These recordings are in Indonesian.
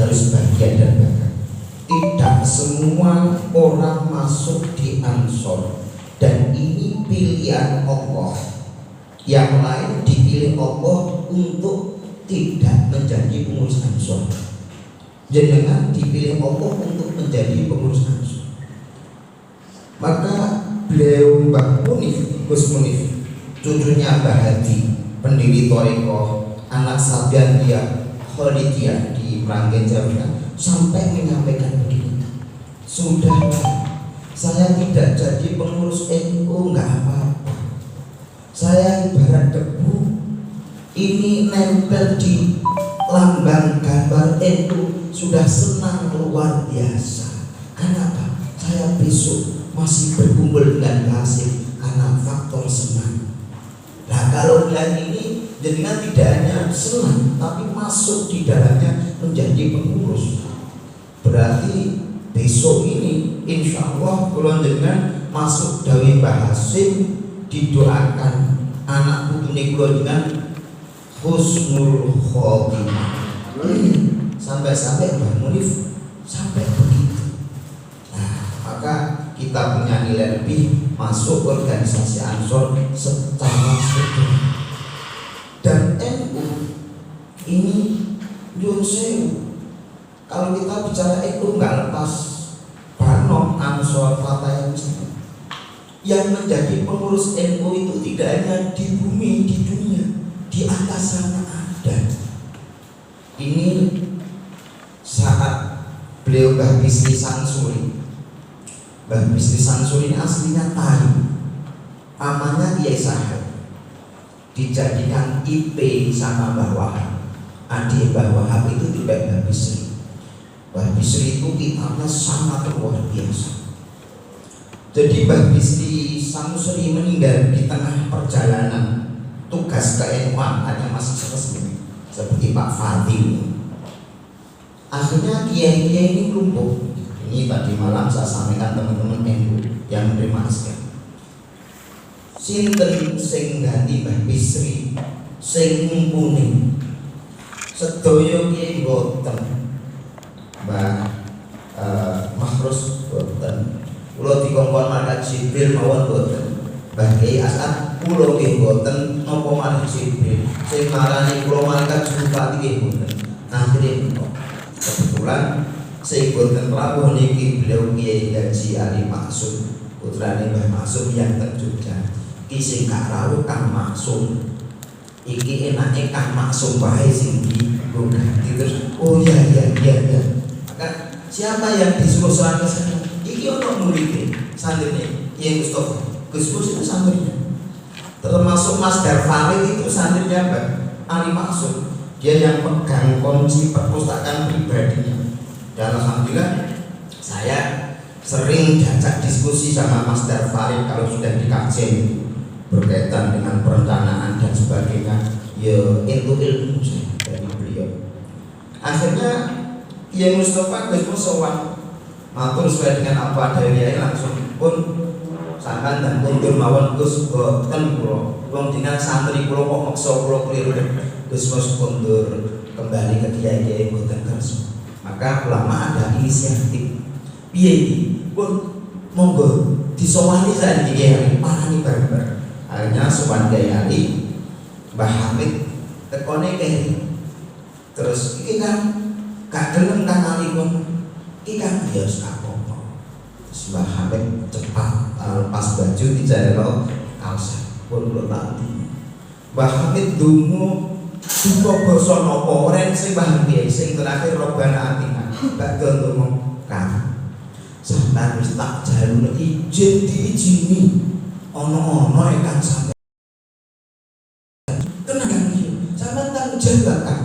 harus bagian dan bagian. Tidak semua orang masuk di Ansor, dan ini pilihan Allah. Yang lain dipilih Allah untuk tidak menjadi pengurus Ansor. Jenengan dipilih Allah untuk menjadi pengurus Ansor. Maka beliau Mbah Munif, Gus Munif, cucunya Mbah Hadi, pendiri Thariqah anak Sabiandia Khalidiyah di Meranggen, Jawa Tengah, sampai menyampaikan begini, sudahlah, saya tidak jadi pengurus NU, nggak apa-apa. Saya ibarat debu, ini nempel di lambang gambar NU, sudah senang luar biasa. Kenapa? Saya besok masih berkumpul dengan Hasim karena faktor senang. Nah, kalau bulan ini jenengan tidak hanya senang, tapi masuk di dalamnya menjadi pengurus. Berarti besok ini insya Allah kalau jenengan masuk dari Mbah Hasim, didoakan anak putune kula dengan husnul khotimah. Sampai-sampai Mbah Munif sampai begitu. Nah, maka kita punya nilai lebih masuk organisasi Ansor secara struktur. Dan NU ini Yunsewu, kalau kita bicara NU nggak lepas Banom, Ansor, Fatah yang menjadi pengurus NU itu tidak hanya di bumi, di dunia, di atas sana ada. Ini saat beliau Mbah Bisri Sansuri. Mbah Bisri Sansuri ini aslinya Tayi, pamannya Kiai Sahab, dijadikan IP sama Mbah Wahab. Adik Mbah Wahab itu tidak Mbah Bisri. Mbah Bisri itu kitabnya sangat luar biasa. Jadi Mbah Bisri Sansuri meninggal di tengah perjalanan tugas ke NU, hanya masih resmi seperti Pak Fatim. Akhirnya kiai-kiai ini lumpuh. Ini tadi malam saya sampaikan teman-teman NU yang menerima SK. Sinten sing ganti Mbah Bisri sing mumpuni sedaya kiai boten, Mbah Mahrus boten, kula dikongkon malaikat Jibril mawon boten, Mbah Kiai Asad kula nggih boten napa malih Jibril sing marani kula malaikat Jupati nggih boten. Akhire kebetulan sing boten rawuh niki beliau Kiai Haji Ali Maksum, putrane Mbah Maksum yang teng Jogja. Ki sing gak rawuh Kang Maksum. Iki enake Kang Maksum wae sing diganti terus. Oh iya. Maka siapa yang disuruh serang ke sana? Iki ono murid santrinya Kiai Mustofa. Gus Mus itu santrinya. Termasuk Mas Darfarid itu santrinya Mbak Ali Maksum. Dia yang pegang kunci perpustakaan pribadinya. Dan alhamdulillah saya sering diajak diskusi sama Mas Darfarid kalau sudah di kajian berkaitan dengan perencanaan dan sebagainya, ya itu ilmu dari beliau. Akhirnya Kiai Mustofa Gus Musowan matur sesuai dengan apa adanya, langsung pun sampean dan kundur mawon Gus boten kula wong dina santri kula kok maksa kula keliru. Gus Mus kundur kembali ke kiai-kiai boten kersa. Maka ulama ada inisiatif piye iki pun monggo disowani saiki kiai parani bareng-bareng. Akhirnya sowan Kiai Ali, Mbah Hamid tekone Kiai. Terus iki kan gak gelem Kang Ali kon. Iki kan ya wis apa-apa. Mbah Hamid cepat lepas baju dijaluk kaos pun kula tanti. Mbah Hamid dungo duka basa napa ora sing Mbah Kiai sing terakhir Robbana Atina. Badhe ndonga Kang. Sampeyan wis tak jaluk izin diizini. Ono-ono kan sampai tenang kan iya sampai tanggung jawab kan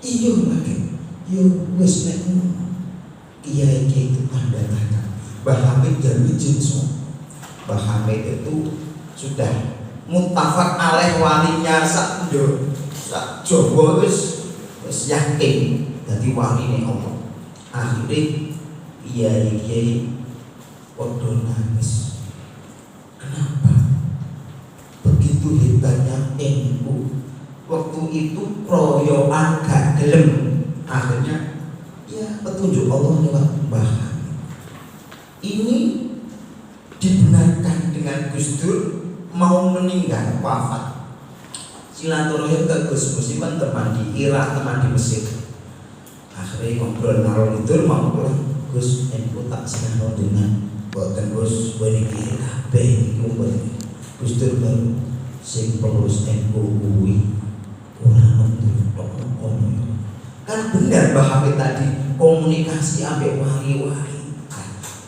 iya lagi iya wis nek kiai itu tanda tangan Mbah Hamid dan izin semua. Mbah Hamid itu sudah muttafaq alaih walinya sak Jawa wis yakin dadi waline Allah. Akhire kiai padha nangis. Kenapa? Begitu hebatnya NU. Waktu itu proyoan gak gelem. Akhirnya Ya petunjuk Allah lewat Mbah. Ini dibenarkan dengan Gus Dur mau meninggal wafat. Silaturahim ke Gus Musiman teman di Irak, teman di Mesir. Akhirnya ngobrol ngalor itu mau pulang. Gus, aku tak senang dengan buatan Gus berikir kabeh iku mboten. Gus Dur baru sing pengurus NU kuwi ora ono. Kan benar Mbah Hafid tadi komunikasi ambek wali-wali.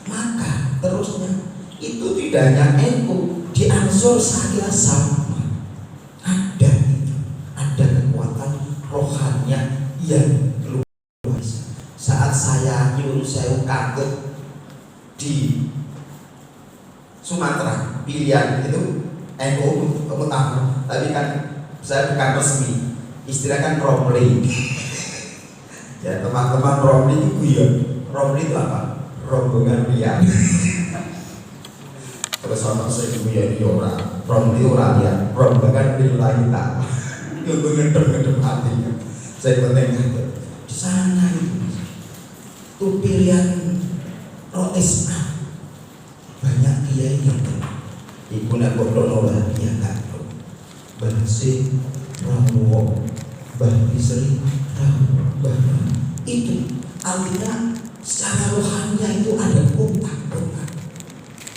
Maka terusnya itu tidak hanya NU, di Ansor saya sama. Ada kekuatan rohaninya yang luar biasa. Saat saya nyuruh saya katut di Sumatera, pilihan itu NU kamu tahu, tapi kan saya bukan resmi, istilah kan Romli. Ya teman-teman Romli itu ya, Romli itu apa? Rombongan liar. Terus sama saya itu ya orang Romli orang liar, rombongan lillahi ta'ala. Itu ngedem hatinya. Saya penting di sana itu pilihan rois banyak kiai gitu. Ibu nak bodoh orang dia kan. Bersih, Prabowo, Bisri, itu artinya secara rohaninya itu ada kontak.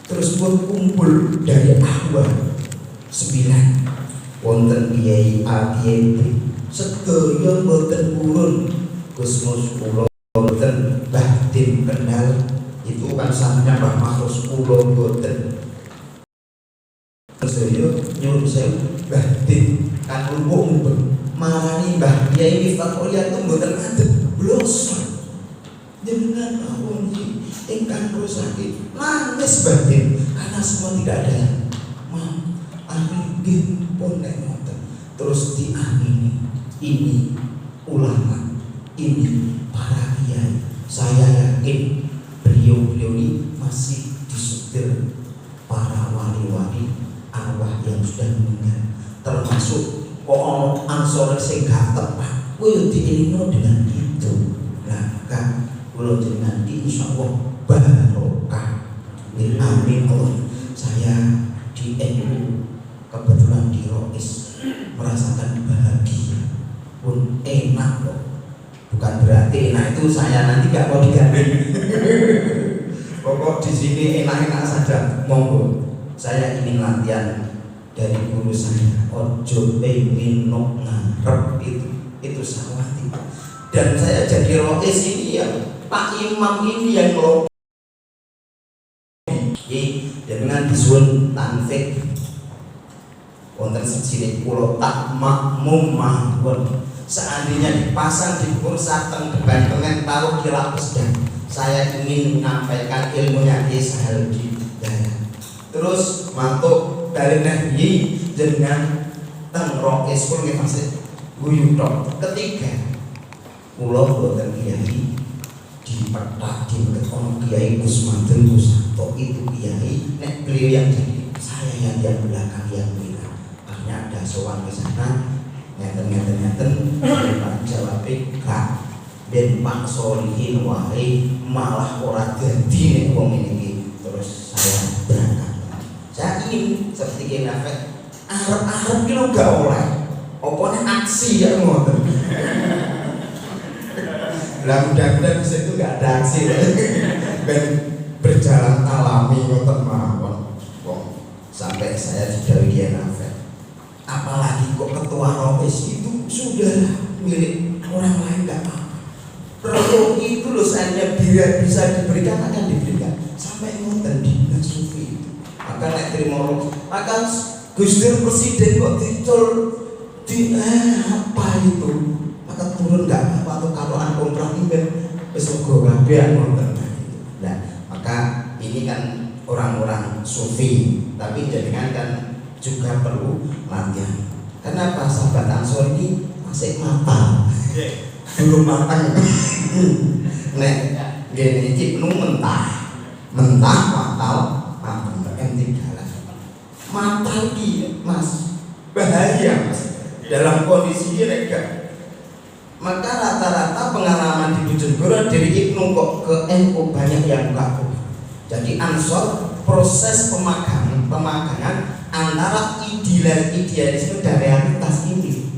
Terus berkumpul dari awal 9 wonten kiai A kiai B sedaya boten purun Gusmus kula boten Bahdim kenal itu kan sampeyan Mbah Makhrus kula boten sedaya nyuruh saya Bahdim kan lumpuh marani Mbah Kiai Miftah Qoyah itu mboten ngadeg blosor jenengan awon iki ingkang sakit nangis batin karena semua tidak ada yang mau amin pun ngoten terus diamini. Ini ulama, ini para kiai, saya yakin beliau ini masih disetir para wali-wali arwah yang sudah meninggal, termasuk Ansor sing gak tepat kuwi diiringi dengan itu. Nah kan kula jenengan insyaallah barokah. Amin Allah. Saya di NU kebetulan di Rois merasakan bahagia pun enak loh. Bukan berarti enak itu saya nanti gak mau digandeng. Pokok di sini enak-enak saja. Monggo. Saya ingin latihan dari guru saya. Ojo pengen nok ngarep itu sawati. Dan saya jadi Rois ini ya Pak Imam ini yang ngelobi. Dengan disuwun tanfik wonten sejine kula tak makmum mawon. Seandainya dipasang di kursa teng depan pengen taruh kira pesdan. Saya ingin menyampaikan ilmunya di Sahaludi. Terus mantuk dari nahi jenengan teng Rois pun nggih Mas. Guyu tok. Ketiga kula boten kiai di petak di ono kiai Gus Manten Gus Santo itu kiai nek beliau yang jadi saya yang belakang yang bilang akhirnya ada sowan ke sana ngeten Pak jawab gak ben Pak Solihin wae malah ora dadi nek wong iki terus saya berangkat. Saya ingin seperti kiai Nafek arep-arep ki lho gak oleh opone aksi ya ngoten. Lah mudah-mudahan bisa itu gak ada aksi ben berjalan alami ngoten mawon. Sampai saya didhawuhi Kiai Nafek. Apalagi kok ketua Rois itu sudah milik orang lain gak apa-apa. Perlu itu loh saya bisa diberikan akan diberikan sampai ngoten di Sufi itu. Maka nek terima maka Gus Dur presiden kok dicul di apa itu maka turun gak apa atau kalau komprah ini wis uga kabeh ngoten. Nah, maka ini kan orang-orang sufi, tapi jenengan kan juga perlu latihan. Kenapa sahabat Ansor ini masih matang? Belum matang. Nek gini iki mentah matang enti dalan. Matang iki Mas bahaya Mas. Dalam kondisi ini maka rata-rata pengalaman di Bojonegoro Dulu dari Ibnu kok ke NU banyak yang enggak. Jadi Ansor proses pemagangan antara idealisme dan realitas ini.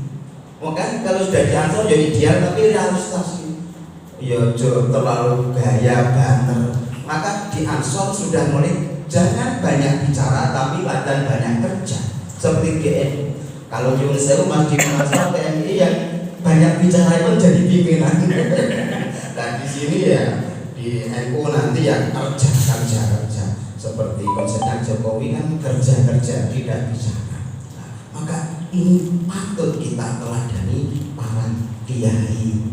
Maka kalau sudah di Ansor ya ideal tapi realitas ini ya terlalu gaya banter. Maka di Ansor sudah mulai jangan banyak bicara tapi latihan banyak kerja seperti GNI. Kalau nyuwun sewu Mas di Ansor GNI yang banyak bicara itu jadi pimpinan. Dan di sini ya di NU nanti yang kerja seperti konsepnya Jokowi kan kerja tidak bicara. Nah, maka ini patut kita teladani para kiai.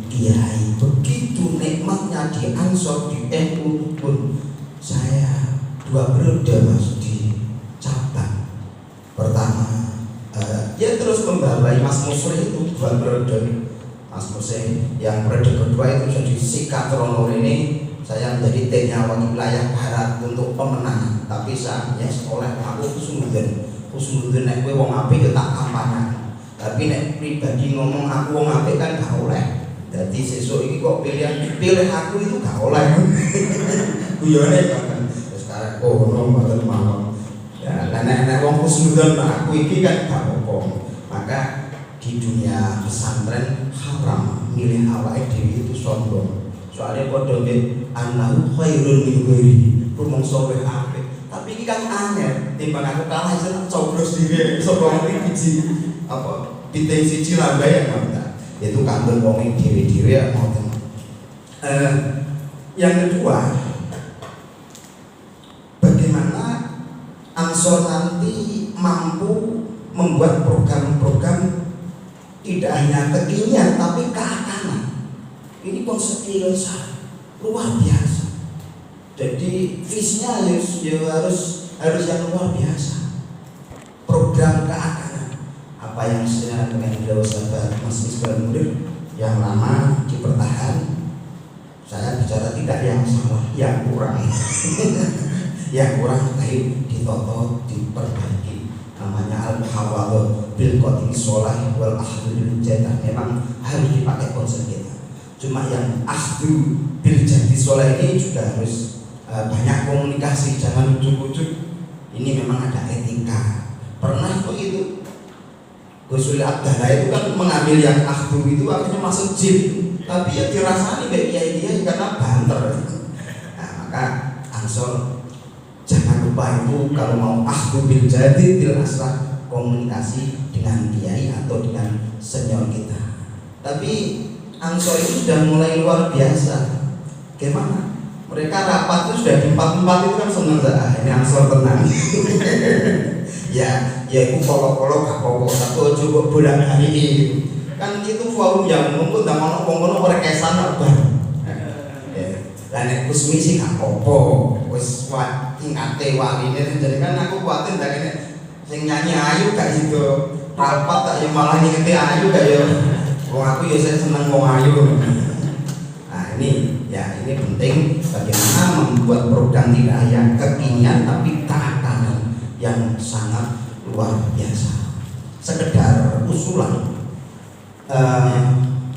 Begitu nikmatnya di Ansor di NU pun. Saya 2 periode Mas di cabang. Pertama dia terus membawai Mas Musri itu 2 periode. Mas Musri yang periode kedua itu jadi Sikatrono ini saya menjadi timnya wilayah barat untuk pemenangan. Tapi saya ya sekolah aku khusnudon nek kowe wong apik ya tak kampanan. Tapi nek pribadi ngomong aku wong apik kan gak oleh. Jadi sesuk iki kok pilih aku itu gak oleh. Guyone kan. Terus sekarang ngono mboten mawon. Ya nek wong khusnudon aku iki kan gak apa-apa. Maka di dunia pesantren haram milih awake dhewe itu sombong. Soalnya padha nggih anahu khairun min ghairi. Rumangsa wae apik. Tapi ini kan aneh, timbang aku kalah iso coblos dhewe sapa ngerti biji apa piting siji lambe ya Mas. Itu kandel wong dhewe-dhewe ngoten. Yang kedua, bagaimana Ansor nanti mampu membuat program-program tidak hanya kekinian tapi keakanan. Ini konsep Indonesia luar biasa. Jadi visinya harus yang luar biasa. Program keakanan apa yang saya dengan beliau sahabat Mas Ismail Munir yang lama dipertahan. Saya bicara tidak yang salah, yang kurang. Yang kurang baik ditoto, diperbaiki. Namanya al-muhawadhah bil qadri sholih wal ahdu bil jannah. Memang harus dipakai konsep kita. Cuma yang ahdu bil jannah sholih ini juga harus banyak komunikasi, jangan ujuk-ujuk. Ini memang ada etika. Pernah begitu Gus Abdallah itu kan mengambil yang ahdu itu akhirnya masuk jin. Tapi ya dirasani baik dia karena banter. Nah, maka Ansor jangan lupa itu kalau mau ahdu bil jadid bil aslah, komunikasi dengan kiai atau dengan senior kita. Tapi Ansor itu sudah mulai luar biasa. Gimana? Mereka rapat itu sudah di 4 itu kan seneng ini Ansor tenang. ya itu kalau gak pokok satu coba bulan hari ini kan itu forum yang ngumpul dan ngomong perkesan apa. Dan kusmi sih gak popo, wis ingate warine jadi kan aku kuatin dari sing nyanyi ayu gak gitu rapat tak yang malah ngingeti ayu gak ya. Wong aku ya saya seneng wong ayu. Nah ini penting bagaimana membuat program tidak hanya kekinian tapi keakanan yang sangat luar biasa. Sekedar usulan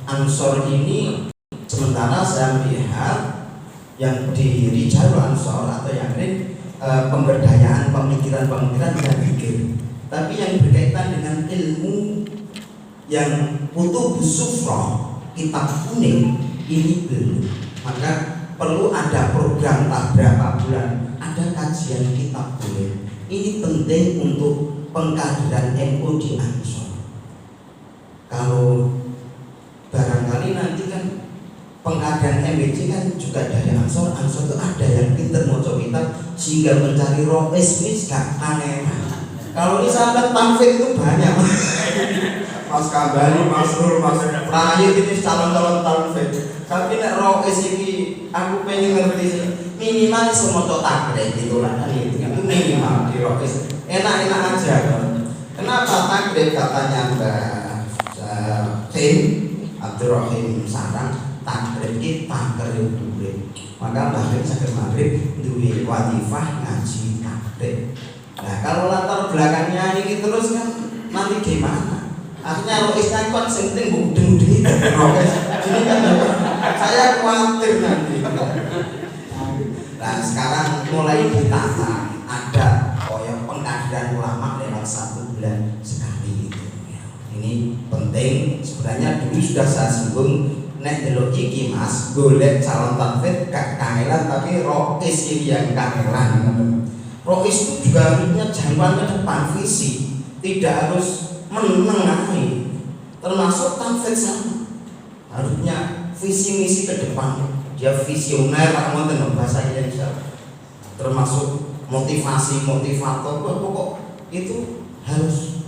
Ansor ini sementara saya melihat yang di Rijal Ansor atau yang lain pemberdayaan pemikiran dan pikir, tapi yang berkaitan dengan ilmu yang kutub sufrah kitab kuning ini belum. Maka perlu ada program tak berapa bulan ada kajian kitab kuning. Ini penting untuk pengkaderan NU di Ansor. Kalau barangkali nanti kan pengkaderan MBC kan juga dari Ansor itu ada yang pinter mau kitab sehingga mencari roes ini gak aneh. Kalau ini sahabat Taufik itu banyak. Mas Kambali, Mas Nur, Mas Prayu ini calon-calon Taufik. Tapi nek roes ini aku pengen ngerti minimal semua takrib gitu lah kan itu minimal di roes enak-enak aja kan. Kenapa takrib katanya Mbak Tim Abdurrahim Sarang takrib iki takrib duwe. Maka bahkan sakit maghrib duwe wadifah ngaji takrib. Nah kalau latar belakangnya ini terus kan nanti gimana? Akhirnya roisnya kan penting budeng-budeng rois. Jadi kan saya khawatir khawatir nanti. Nah sekarang mulai ditata, ada pengkaderan ulama lewat 1 bulan sekali itu. Ini penting. Sebenarnya dulu sudah saya singgung, nek delok iki Mas, golek calon tanfid gak kangelan, tapi rois ini yang kangelan. Rois itu juga harusnya jangkauan ke depan, visi, tidak harus menengahi. Termasuk tanfid sama, harusnya visi misi ke depan. Dia visioner, kalau mau bahasa Indonesia, termasuk motivasi, motivator, pokok itu harus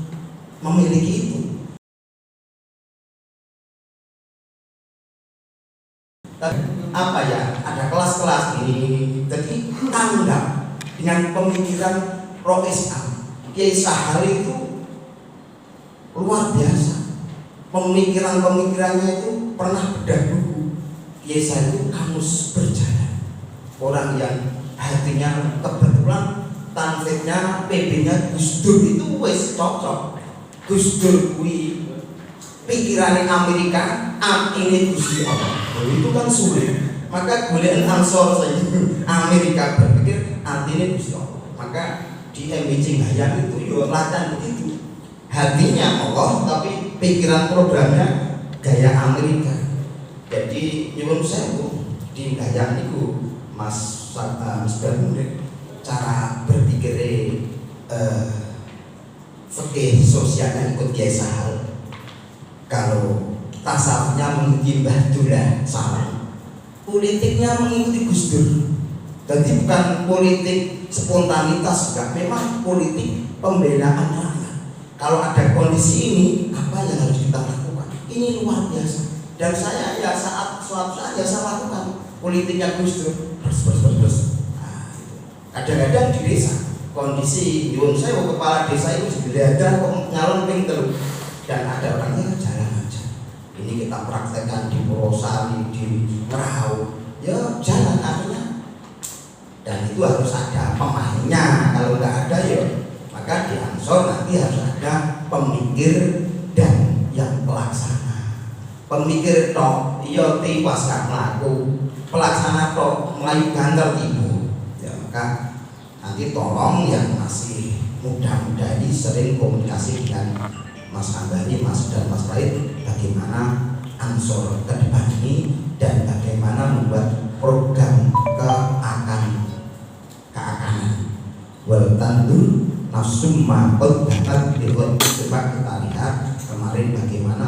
memiliki itu. Apa ya, ada kelas-kelas ini, jadi tanggap dengan pemikiran Rois Kiai Sahari itu luar biasa. Pemikirannya itu pernah bedah buku. Kiai Sahari itu kamus berjalan, orang yang hatinya kebetulan tanfidnya PB-nya Gus Dur itu wes cocok. Gus Dur kui pikirannya Amerika, ini Gusti Allah. Itu kan sulit. Maka golek ansor saja Amerika berpikir ini Gusti Allah. Maka di MBC Gayam itu yo latihan begitu. Hatinya Allah tapi pikiran programnya gaya Amerika. Jadi nyuwun sewu di Gayam itu Mas Misbah cara berpikir fikih sosialnya ikut Kiai Sahal. Kalau tasawufnya mengikuti Mbah Dullah Salam, politiknya mengikuti Gus Dur. Jadi bukan politik spontanitas, enggak, memang politik pembelaan rakyat. Kalau ada kondisi ini, apa yang harus kita lakukan? Ini luar biasa. Dan saya ya suatu saat ya saya lakukan politiknya Gus Dur. Kadang-kadang di desa kondisi nyuwun saya kepala desa itu ada kok nyalon ping telu dan ada orangnya jalan aja. Ini kita praktekkan di Purwosari, di Ngerau, ya jalan akhirnya. Dan itu harus ada pemainnya. Kalau nggak ada ya maka di Ansor nanti harus ada pemikir dan yang pelaksana. Pemikir tok iya tiwas gak mlaku, pelaksana tok melayu gantel ibu. Ya maka nanti tolong yang masih muda-muda ini sering komunikasi dengan Mas Ambari, Mas dan Mas Raid, bagaimana Ansor ke depan ini dan bagaimana membuat program keakanan wal tandur nafsum maqad dapat dibuat. Coba kita lihat kemarin bagaimana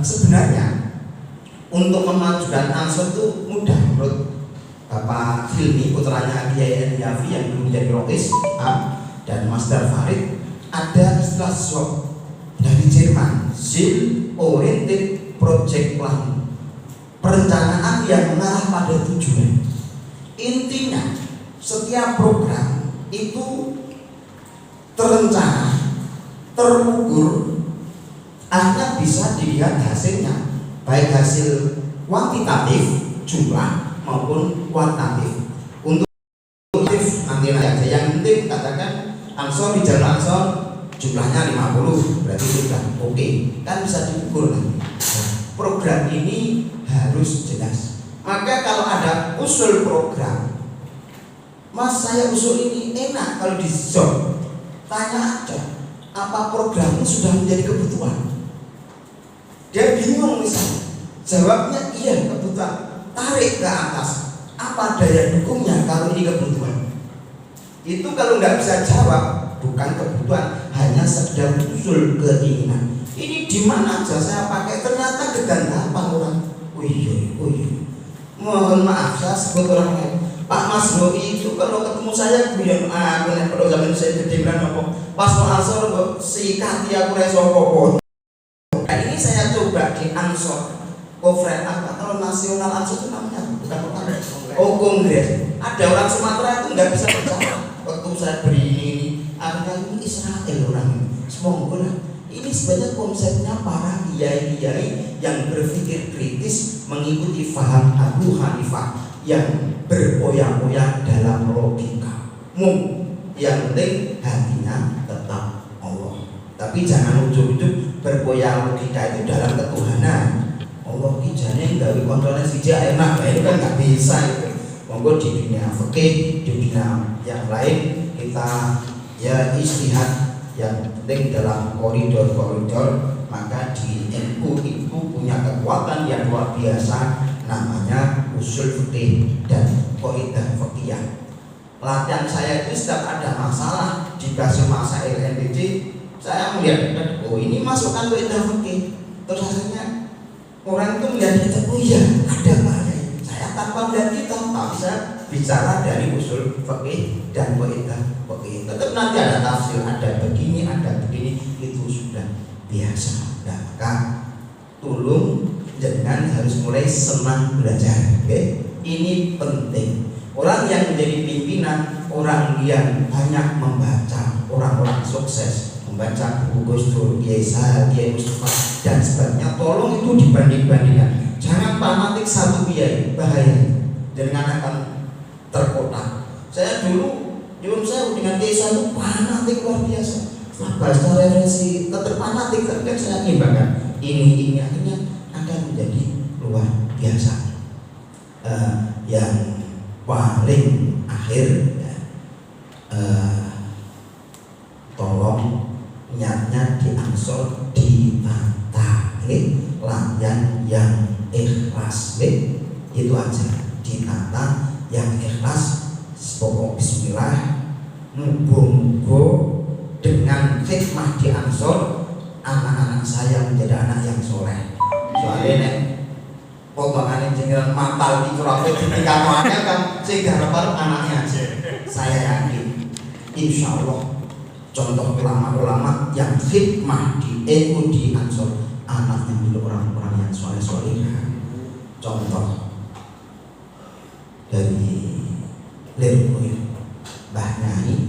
sebenarnya untuk memajukan Ansor itu mudah menurut Bapak Hilmi putranya Kiai Yafi yang dulu menjadi Rois dan Mas Dar Farid. Ada istilah SWOT dari Jerman, Ziel Oriented Project Plan, perencanaan yang mengarah pada tujuan. Intinya setiap program itu terencana, terukur, akhirnya bisa dilihat hasilnya, baik hasil kuantitatif jumlah maupun kualitatif. Untuk nanti aja yang penting katakan Ansor di Jalan Ansor jumlahnya 50, berarti sudah oke, kan bisa diukur nanti. Program ini harus jelas. Maka kalau ada usul program, Mas saya usul ini enak, kalau di zone tanya aja apa programnya sudah menjadi kebutuhan. Dia bingung misalnya, jawabnya iya kebutuhan, tarik ke atas apa daya dukungnya kalau ini kebutuhan. Itu kalau nggak bisa jawab bukan kebutuhan, hanya sekedar usul keinginan. Ini di mana aja saya pakai ternyata kegandapan orang. Oh iya. Mohon maaf saya sebut orang lain. Pak Mas Doi itu kalau ketemu saya guyon bener pada zaman saya gede apa pas mau Ansor kok sikati aku reso apa. Nah ini saya coba di Ansor Kofret apa kalau nasional Ansor itu namanya bukan kongres. Oh kongres. Ada orang Sumatera itu nggak bisa percaya waktu saya beri ini akhirnya ini Israel orang semoga ini sebenarnya konsepnya para kiai-kiai yang berpikir kritis mengikuti faham Abu Hanifah yang berpoya-poya dalam logika. Yang penting hatinya tetap Allah. Tapi jangan ujuk-ujuk berpoya logika itu dalam ketuhanan. Allah ki jane gawe kontrolnya siji enak, itu kan nggak bisa itu. Monggo di dunia fikih, di dunia yang lain kita ya istihad, yang penting dalam koridor-koridor. Maka di NU itu punya kekuatan yang luar biasa, namanya usul fikih dan qaidah fikih. Latihan saya itu setiap ada masalah di masail NPC, saya melihat, oh ini masukkan qaidah fikih. Terus hasilnya orang itu melihat, oh iya ada maknanya. Saya tanpa melihat kita tak bisa bicara dari usul fikih dan qaidah fikih. Tetap nanti ada tafsir, ada begini, itu sudah biasa. Nah, maka tolong jangan harus mulai senang belajar. Ini penting. Orang yang menjadi pimpinan, orang yang banyak membaca, orang-orang sukses membaca buku Gus Dur, Kiai Sahal, Kiai Mustafa dan sebagainya, tolong itu dibanding-bandingkan. Jangan fanatik satu kiai, bahaya. Jangan akan terkotak. Saya dulu saya dengan Kiai Sahal fanatik luar biasa. Baca referensi tetap fanatik, tapi kan saya imbangkan ini akhirnya akan menjadi luar biasa. Yang paling akhir ya, tolong niatnya diangsur ditata, layan yang ikhlas, itu aja, ditata yang ikhlas. Pokok bismillah, mugo-mugo dengan hikmah diangsur anak-anak saya menjadi anak yang soleh. Soalnya potongan jenengan matal di curapet ketika anaknya kan sehingga harapan anaknya aja. Saya yakin insya Allah contoh ulama-ulama yang hikmah di NU diangsur anaknya milik orang-orang yang soleh-soleh. Contoh dari Lirboy Mbah Nyai,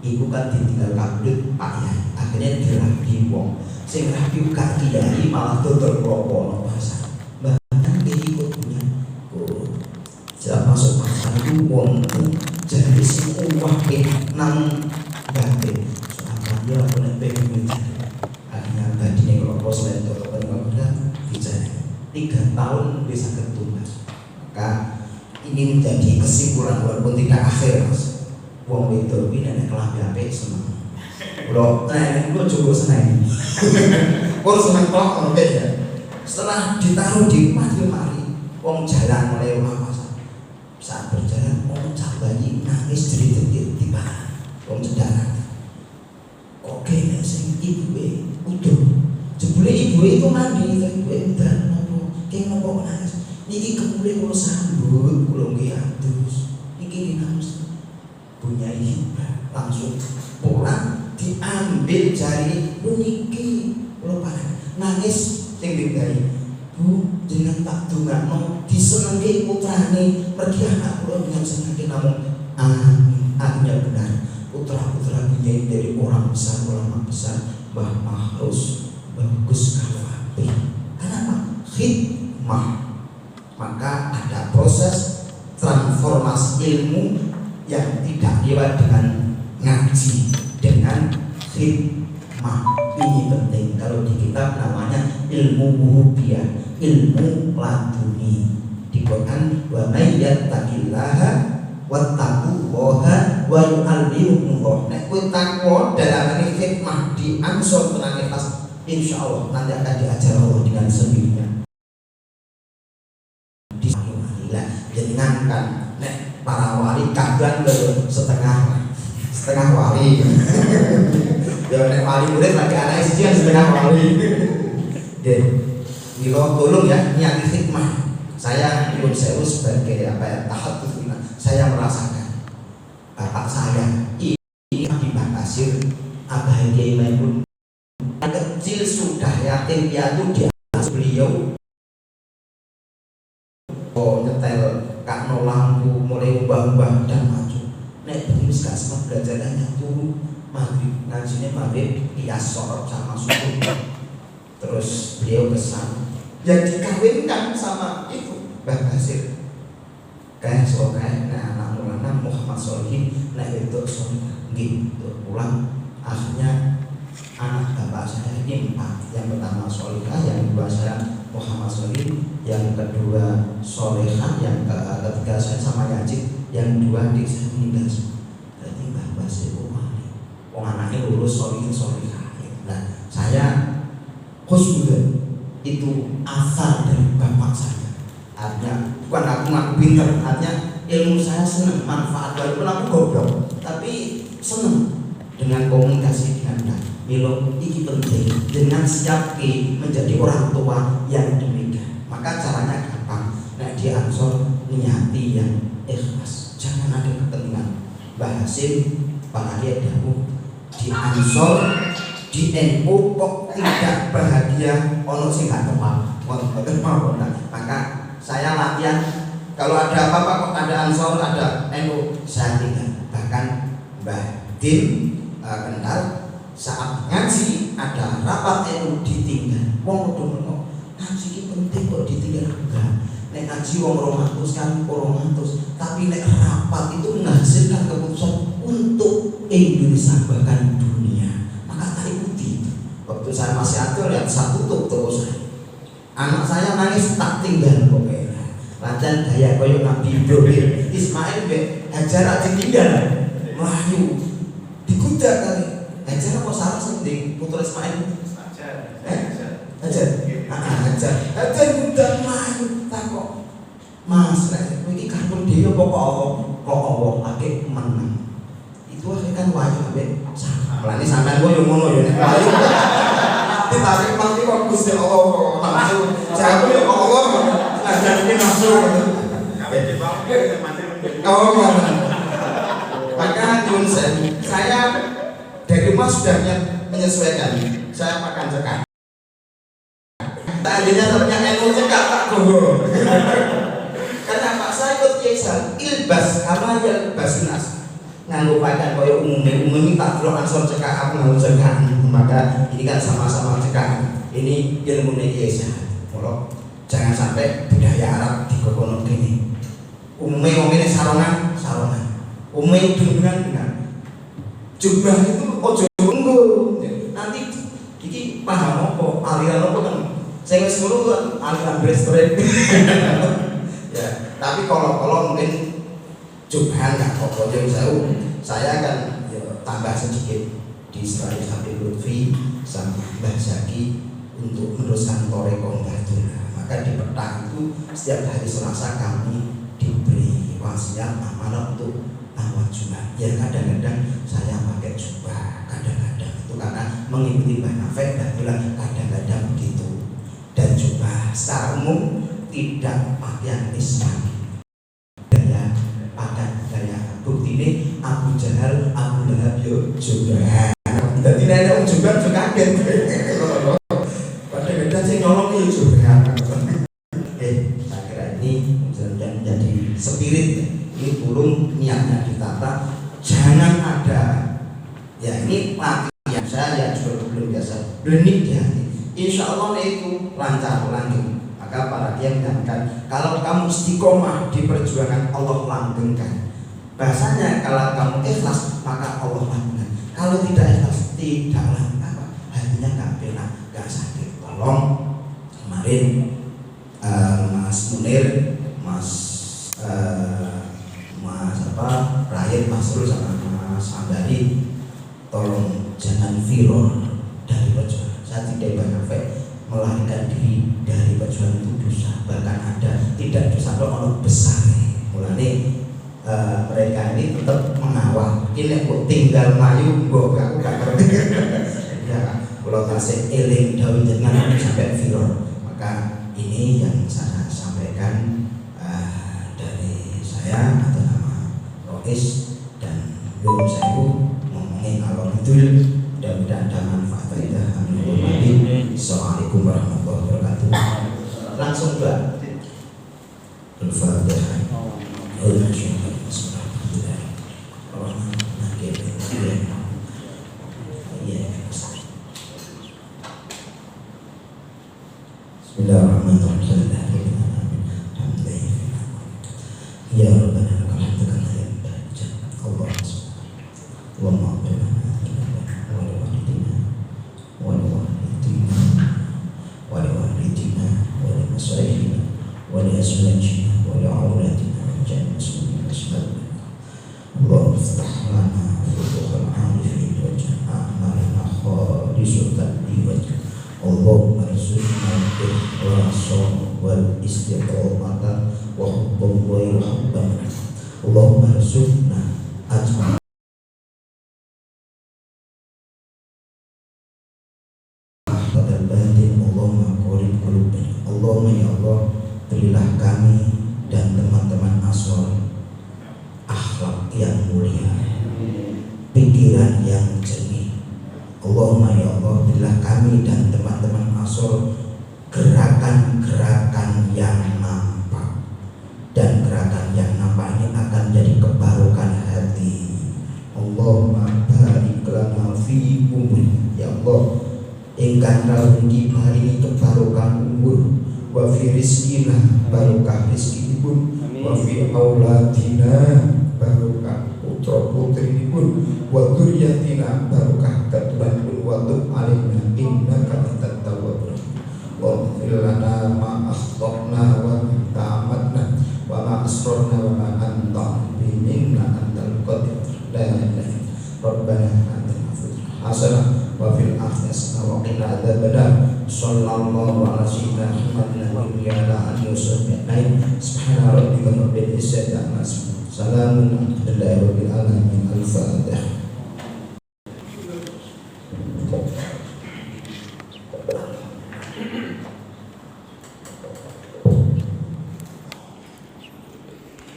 ibu kan ditinggal kabudut Pak Yai, akhirnya dirabi wong sing rabi gak kiai malah dodol klopo bahasa Mbah Nyai ikut punya siapa masuk pasar itu wong jadi si uwah nang batin soalnya dia aku nek pengen akhirnya tadi nih klopo selain dodol pengen bicara 3 tahun bisa ketumbas. Maka ini menjadi kesimpulan walaupun tidak akhir, Mas. Wong wedok iki nek kelambi apik seneng. Kulo nek kulo coba seneng. Kulo seneng kok ngono ya. Setelah ditaruh di rumah di mari, wong jalan mulai rumah pasar. Saat berjalan wong cah bayi nangis jerit-jerit di bawah. Wong cedaran. Kok kene sing ibuke utuh. Jebule ibuke itu mandi, ibuke udan nopo. Ki nopo nangis. Niki kemule kula sambut, kula nggih atus. Niki dinamus punya hibah, langsung pulang diambil jari niki kula parang nangis sing digawe. Bu, jenengan tak dongakno disenengke putrane, pergi anak kula dengan senengke namung akhirnya benar. Putra-putra punya dari orang besar, ulama besar, Mbah Mahrus bagus kalau apik. Kenapa? Hikmah. Maka ada proses transformasi ilmu yang tidak lewat dengan ngaji, dengan hikmah. Ini penting. Kalau di kitab namanya ilmu wuhubiyah, ilmu laduni. Di Quran wa may yattaqillaha wattaqullaha wa yu'allimukumullah. Nek kowe takwa dalam hikmah diangsur tenang ikhlas, insyaallah nanti akan diajar Allah dengan sendirinya. Jangan kan nek para wali kadang setengah wali. Ya nek wali murid lagi anak istri setengah wali. Deh, milo tolong ya niat hikmah. Saya nyuwun sewu sebagai tahadduts bina. Saya merasakan bapak saya ini Mbah Basir, Abah Kiai Maimun kecil sudah yatim piatu di atas beliau. Nyetel kakno lampu mulai ubah-ubah dan maju. Nek bengi wis gak sempat belajar turu maghrib ngajinya maghrib kias sorot sama subuh. Terus beliau pesan ya dikawinkan sama itu Mbah Basir. Kayak sokai anak mulana Muhammad Solihin nek itu soleh nggih pulang. Akhirnya anak bapak saya ini 4. Yang pertama Solihah, yang kedua saya Muhammad Solim, yang kedua Solehah, yang ketiga saya sama Yajid, yang dua adik saya meninggal semua. Berarti Mbah Basir wali, anaknya lulus Solihin Solehah. Nah saya khusnudon itu asal dari bapak saya. Artinya bukan aku ngaku pinter, artinya ilmu saya senang, manfaat, walaupun aku goblok, tapi senang dengan komunikasi dengan Mbah. Milo iki penting dengan siap menjadi orang tua yang demikian. Maka caranya gampang. Nah di Ansor niati yang ikhlas, jangan ada kepentingan. Mbah Hasim, Pak Arya Dawu di Ansor, di NU kok tidak bahagia, ono sing gak tepat. Maka saya latihan, kalau ada apa-apa kok ada Ansor, ada NU, saya tinggal. Bahkan Mbah Dim Kendal saat ngaji ada rapat NU ditinggal. Wong udah ngaji ini penting kok ditinggal enggak. Nek ngaji wong 200 kan 200, tapi nek rapat itu menghasilkan keputusan untuk Indonesia bahkan dunia. Maka tak ikuti. Waktu saya masih aktif lihat satu toko saya. Anak saya nangis tak tinggal pokoknya. Lajan gaya koyo Nabi Ibrahim, Ismail be Hajar aja tinggal. Melayu dikuda kali. Hajar apa salah sendiri putra Ismail? Hajar kuda melayu takok. Mas, ini karpun dia pokok Allah lagi menang. Itu akhirnya kan wajib ambek sama. Melani sampean gua yo ngono yo nek wajib. Ditarik mati kok Gusti Allah langsung. Jago yo Allah. Ajar iki langsung. Kabeh dibangun mati menjadi. Oh. Maka Junsen, saya dari rumah sudah menyesuaikan. Saya makan cekak. Tadinya ternyata NU cekak tak gowo. Karena Pak saya ikut Kiaisan ilbas karena ilbas nas. Nganggo pakaian koyo umum tak delok Ansor cekak aku nganggo cekak. Maka ini kan sama-sama cekak. Ini ilmu Kiaisan. Mula jangan sampai budaya Arab dikokono kene. Umume wong kene sarongan. Umume dengan jubah itu ojo nggo. Nanti iki paham apa aliran apa kan. Saya wis ngono kan aliran restoran. Ya, tapi kalau mungkin jubhan nggak kok yang saya kan ya, tambah sedikit di Israel Habib Lutfi sama Mbah Zaki untuk meneruskan Toreko Mbah. Maka di petang itu setiap hari Selasa kami diberi wasiat amanah untuk awal Jumat. Ya kadang-kadang saya pakai jubah, kadang-kadang itu karena mengikuti Mbah Nafek dan bilang kadang-kadang begitu. Dan jubah secara umum tidak pakaian Islam. Bukti ini Abu Jahal, Abu Lahab yo jubah. Jadi nenek jubah juga kaget. Padahal kita sih nyolong yo jubah. Saya kira ini sudah menjadi spirit. Ini burung niatnya ditata. Jangan ada. Ya ini latihan saya juga belum biasa. Benih ya. Insya Allah itu lancar langgeng. Maka para kiai menyampaikan kalau kamu istiqomah di perjuangan Allah langgengkan. Bahasanya kalau kamu ikhlas maka Allah langgengkan. Kalau tidak ikhlas tidak langgeng. Hatinya nggak penak, nggak sakit. Tolong kemarin Mas Munir, Mas Rahim Masrul sama Mas Andari, tolong jangan viral dari perjuangan. Saya tidak banyak melarikan diri dari perjuangan itu dosa, bahkan ada tidak dosa orang besar. Mulane mereka ini tetap mengawal. Ini kok tinggal mayu, aku gak ngerti. Ya, kalau kasih eling daun jangan sampai viral. Maka ini yang saya sampaikan dari saya atau nama Rois dan belum saya ngomongin kalau itu mudah-mudahan ada manfaat kita. Assalamualaikum warahmatullahi wabarakatuh. Langsung Mbak Al-Fatihah. Bismillahirrahmanirrahim. Ya Rabbana lakal hamdu kama yanbaghi Allah Allahumma wa li walidina كل عوراتنا وجعلنا سبيل أسبابنا اللهم افتح لنا فتوح العارفين واجعل أعمالنا خالصة لوجهك اللهم ارزقنا الإخلاص والاستقامة وحب الله وحب منك اللهم ارزقنا أجمع Allahumma ya Allah, berilah kami dan teman-teman Ansor akhlak yang mulia, pikiran yang jernih. Allahumma ya Allah, berilah kami dan teman-teman Ansor gerakan-gerakan yang nampak, dan gerakan yang nampak ini akan jadi kebarukan hati. Allahumma barik lana fi umur, ya Allah, ingkang rawuh ini kebarukan umur, wa fi rizqina barokah rizqipun, wa fi auladina barokah putra putrinipun, wa dzurriyyatina barokah keturunanipun, wa tub alaina innaka antat tawwabur rahim. Wa ighfir lana ma akhtana wa ma ta'amadna wa ma asrarna wa ma anta minna antal qadir la ilaha illa rabbana atina fid hasanah wa fil akhirati hasanah wa qina adzabannar. Sallallahu ala sayyidina Muhammadin wa ala alihi wasallam. Subhana rabbika rabbil izzati amma yasifun. Salamun alhamdulillahi rabbil alamin. Al-Fatihah.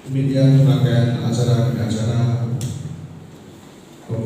Demikian rangkaian acara